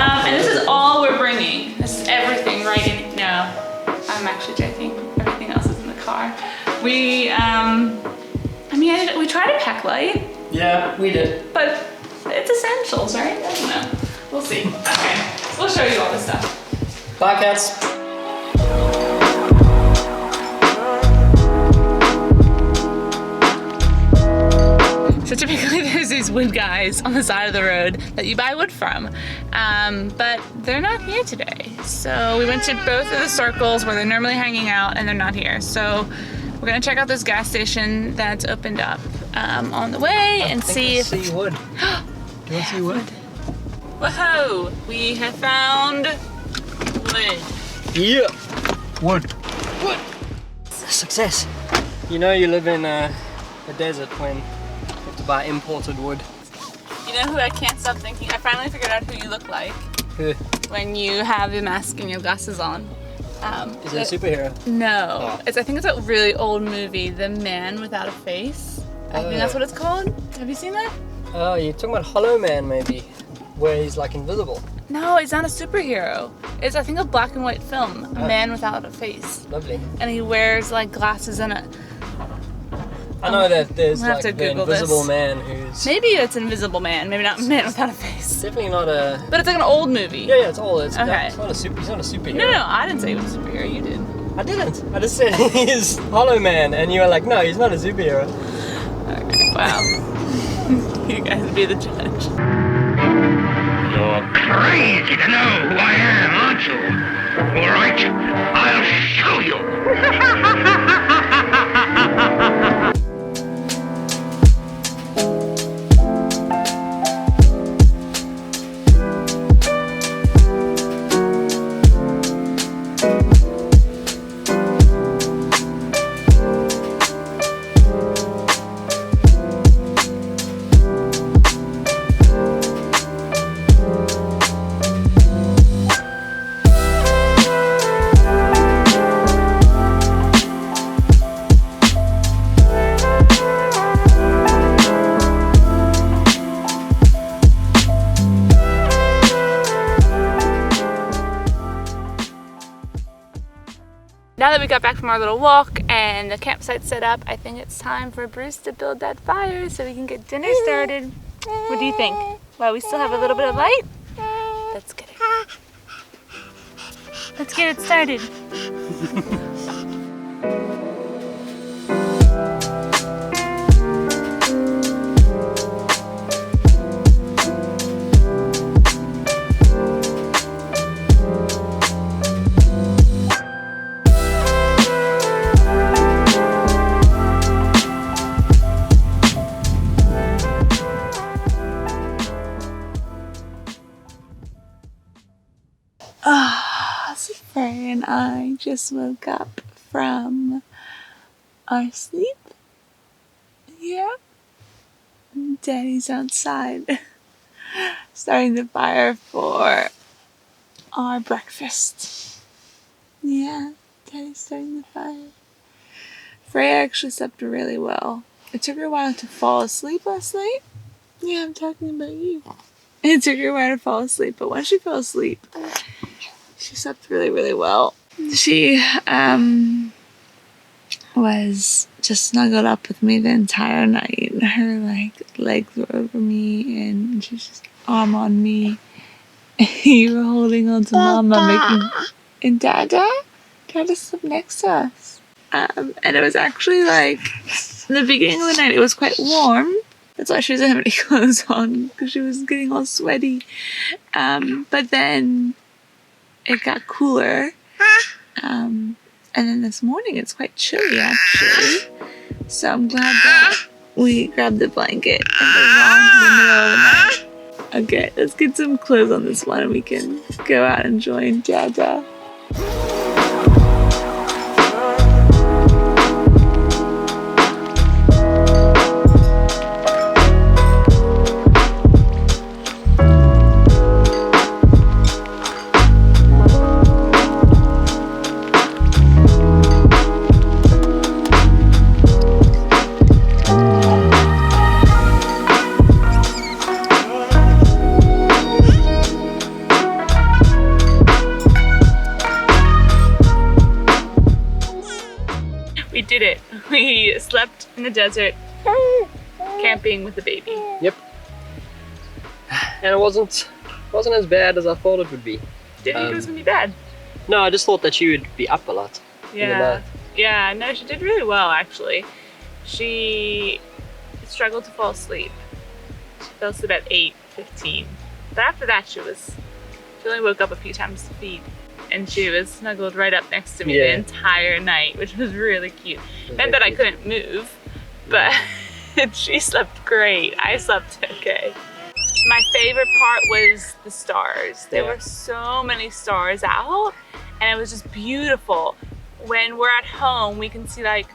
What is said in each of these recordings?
And this is all we're bringing. This is everything right in. No, I'm actually joking. Everything else is in the car. We tried to pack light. Yeah, we did. But it's essentials, right? I don't know. We'll see. Okay, so we'll show you all this stuff. Bye, cats. So typically there's these wood guys on the side of the road that you buy wood from, but they're not here today. So we went to both of the circles where they're normally hanging out and they're not here. So we're gonna check out this gas station that's opened up on the way and see if... I see wood. Do you want to see wood? Whoa! We have found wood. Yeah. Wood. Wood. Success. You know you live in a desert when you have to buy imported wood. You know who I can't stop thinking? I finally figured out who you look like. Who? When you have your mask and your glasses on. Is it a superhero? No. Oh. I think it's a really old movie, The Man Without a Face. I think that's what it's called. Have you seen that? Oh, you're talking about Hollow Man maybe, where he's like invisible. No, it's not a superhero. It's, I think, a black and white film, A Man Without a Face. Lovely. And he wears like glasses and a... I know that there's I'm gonna have like to the Google Invisible this. Man who's... Maybe it's Invisible Man, maybe not Man Without a Face. Definitely not a... But it's like an old movie. Yeah, it's old. It's Okay. He's not a superhero. No, I didn't say he was a superhero, you did. I didn't. I just said he's Hollow Man, and you were like, no, he's not a superhero. Okay, wow. You guys be the judge. You're crazy to know who I am, aren't you? All right, I'll show you. Now that we got back from our little walk and the campsite set up, I think it's time for Bruce to build that fire so we can get dinner started. What do you think? Well, we still have a little bit of light? Let's get it. Let's get it started. Frey and I just woke up from our sleep. Yeah. Daddy's outside starting the fire for our breakfast. Yeah, Daddy's starting the fire. Freya actually slept really well. It took her a while to fall asleep last night. Yeah, I'm talking about you. It took her a while to fall asleep, but once she fell asleep, she slept really, really well. She was just snuggled up with me the entire night. Her legs were over me and she was just arm on me. You were holding on to Mama, and Dada slept next to us. And it was actually like in the beginning of the night. It was quite warm. That's why she doesn't have any clothes on, because she was getting all sweaty. But then it got cooler. And then this morning it's quite chilly actually. So I'm glad that we grabbed the blanket and we're on in the middle of the night. Okay, let's get some clothes on this one and we can go out and join Dada. We slept in the desert, camping with the baby. Yep. And it wasn't as bad as I thought it would be. Didn't think it was gonna be bad. No, I just thought that she would be up a lot. in the Yeah. night. Yeah, no, she did really well actually. She struggled to fall asleep. She fell asleep at 8:15. But after that she only woke up a few times to feed. And she was snuggled right up next to me the Yeah. entire night, which was really cute. It was Meant that I very cute. couldn't move, but she slept great. I slept okay. My favorite part was the stars. There Yeah. were so many stars out, and it was just beautiful. When we're at home, we can see like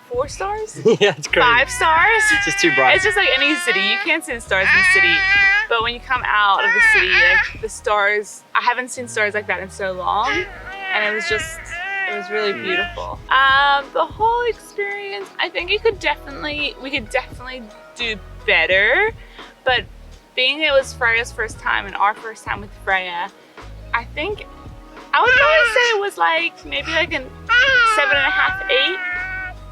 4 stars, Yeah, it's crazy. 5 stars. It's just too bright. It's just like any city. You can't see the stars in the city, but when you come out of the city, like the stars, I haven't seen stars like that in so long, and it was really beautiful. The whole experience, I think we could definitely do better, but being it was Freya's first time and our first time with Freya, I think I would probably say it was like maybe like an 7.5, 8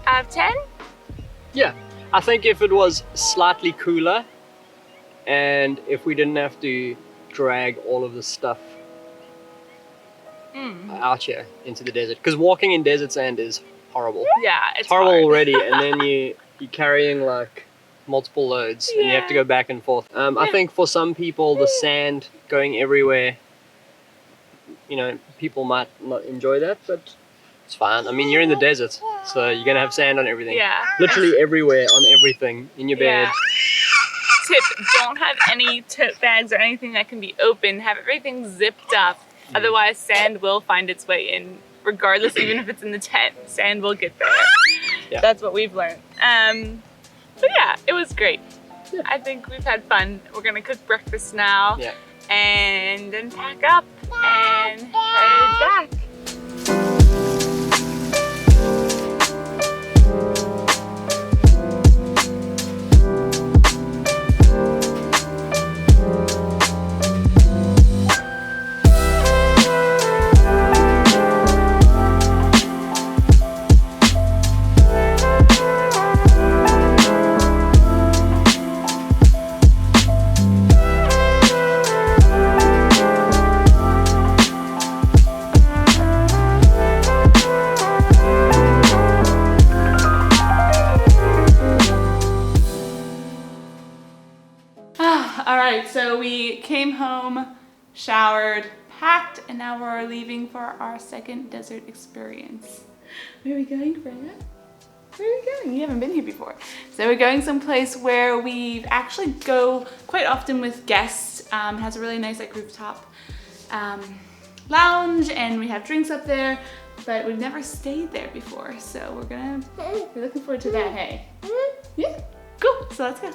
out of 10. Yeah, I think if it was slightly cooler and if we didn't have to drag all of the stuff out here into the desert, because walking in desert sand is horrible. Yeah, It's horrible hard. already, and then you're carrying like multiple loads and you have to Yeah. go back and forth. I think for some people the sand going everywhere, you know, people might not enjoy that, but it's fine. I mean, you're in the desert, so you're gonna have sand on everything. Yeah. Literally everywhere, on everything, in your bed. Yeah. Tip, don't have any tote bags or anything that can be open. Have everything zipped up. Otherwise, sand will find its way in, regardless, even if it's in the tent. Sand will get there. Yeah. That's what we've learned. But yeah, it was great. I think we've had fun. We're gonna cook breakfast now. Yeah. And then pack up and head back. All right, so we came home, showered, packed, and now we're leaving for our second desert experience. Where are we going, Freya? Where are we going? You haven't been here before. So we're going someplace where we actually go quite often with guests. It has a really nice like rooftop lounge, and we have drinks up there, but we've never stayed there before. So we're looking forward to that, hey? Yeah, cool, so let's go.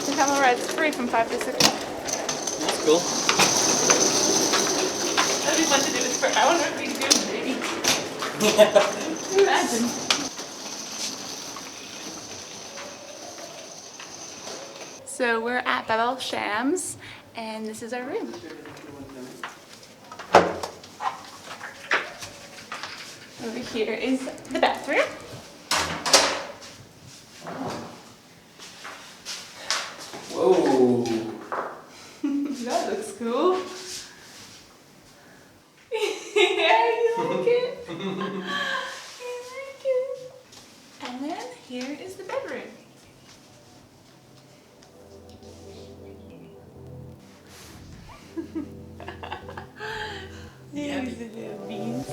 The camel ride's free from 5 to 6. That's cool. That'd be fun to do with Freya. I wonder if we can do it, baby. Can you imagine? So we're at Babel Shams, and this is our room. Over here is the bathroom. Whoa. That looks cool. Yeah, you like it? You like it? And then here is the bedroom. Here's the little beans.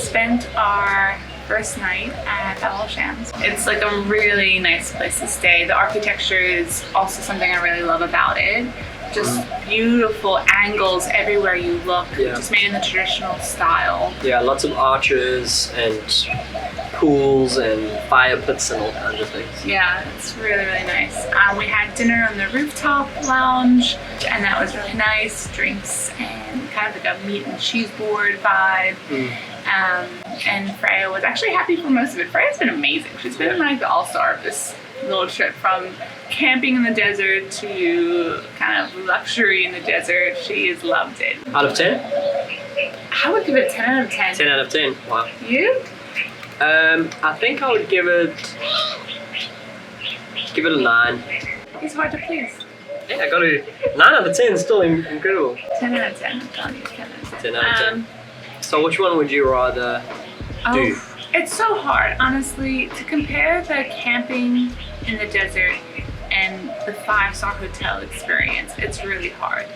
spent our first night at Bethel Shams. It's like a really nice place to stay. The architecture is also something I really love about it. Just beautiful angles everywhere you look, Yeah. just made in the traditional style. Yeah, lots of arches and pools and fire pits and all kinds of things. Yeah, it's really, really nice. We had dinner on the rooftop lounge, and that was really nice. Drinks and kind of like a meat and cheese board vibe. And Freya was actually happy for most of it. Freya's been amazing. She's been like the all-star of this little trip, from camping in the desert to kind of luxury in the desert. She has loved it. Out of 10? I would give it a 10 out of 10. 10 out of 10. Wow. You? I think I would give it a 9. He's hard to please. Yeah, I got a 9 out of 10 is still incredible. 10 out of 10. I'm telling you, 10 out of 10. 10 out of 10. So which one would you rather do? Oh, it's so hard, honestly, to compare the camping in the desert and the 5-star hotel experience. It's really hard.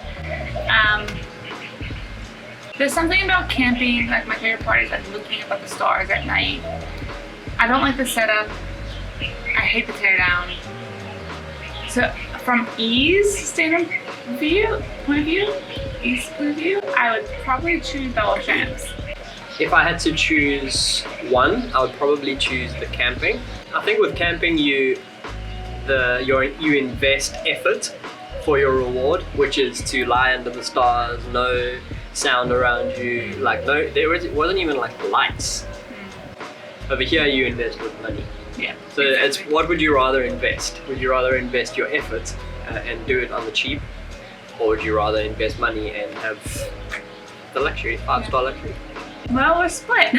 There's something about camping, like my favorite part is like looking up at the stars at night. I don't like the setup. I hate the teardown. So from ease point of view, I would probably choose Bethel Shams. If I had to choose one, I would probably choose the camping. I think with camping you invest effort for your reward, which is to lie under the stars, no sound around you, like wasn't even like lights. Over here you invest with money. Yeah. So it's, what would you rather invest? Would you rather invest your effort and do it on the cheap, or would you rather invest money and have the luxury, 5-star luxury? Well, we're split.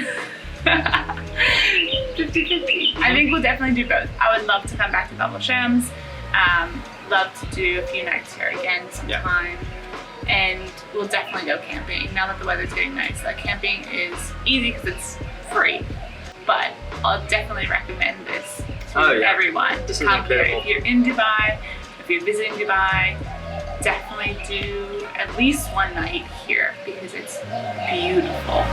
50-50. I think we'll definitely do both. I would love to come back to Bethel Shams. Love to do a few nights here again sometime. And we'll definitely go camping now that the weather's getting nice. Like, camping is easy because it's free. But I'll definitely recommend this to everyone. This is Come here. incredible. If you're in Dubai, if you're visiting Dubai, definitely do at least one night here because it's beautiful.